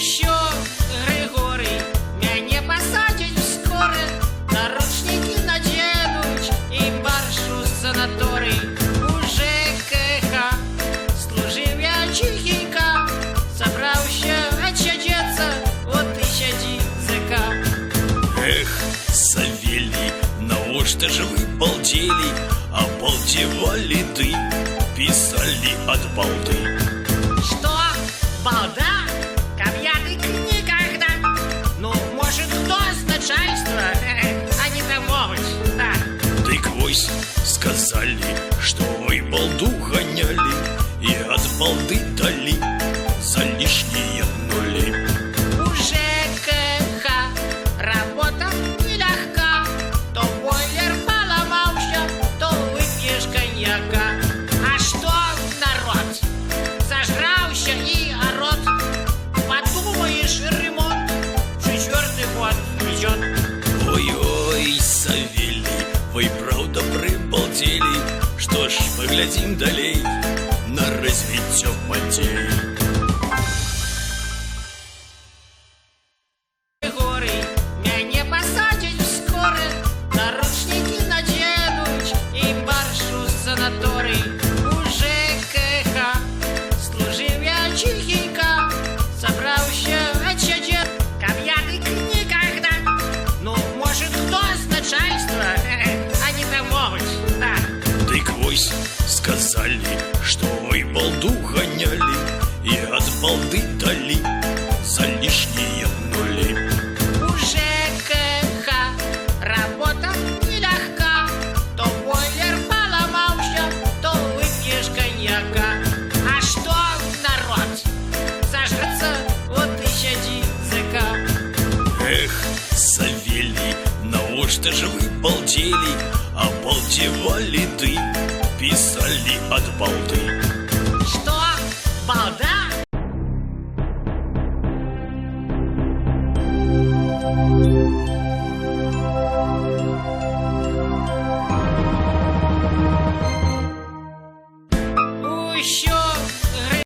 Що, Григорій, мяне пасадзяць скора, наручники наденуць і маршу з санаторый. У ЖКХ служыў я ціхенька, сабраўся адсядзецца, от і сядзі ЗК. Эх, Савелий, навошта ж вы балдели, обалдевали ты, писали от балды. Что, балда? Ну, может, кто с начальства? Они там могут, да. Дык вось сказали, что вы балду гоняли и от балды дали за лишние нули. У ЖКХ работа нелегка, то бойлер поломался, то выпьешь коньяка. А что, народ, зажрался и орот, подумаешь, ремонт четвертый год идет. Ой-ой, Савелий, вы правда прибалдели. Что ж, поглядим далей на развитие подей. Григорий, мяне пасадзяць скора, наручники наденуць і маршу з санаторый. У ЖКХ служыў я ціхенька, сабраўся адсядзецца, каб я дык никогда. Ну, может, кто с начальства? Они там могут, да. Дык вось сказали, что вы балду гоняли и от балды дали за лишние нули. У ЖКХ работа нелегка, то бойлер поломался, то выпьешь коньяка. А что, народ, зажраться, вот и сяди ЗК. Эх, Савелий, навошта ж вы балдели, обалдевали ты, писали от балды. Что, балда? Що,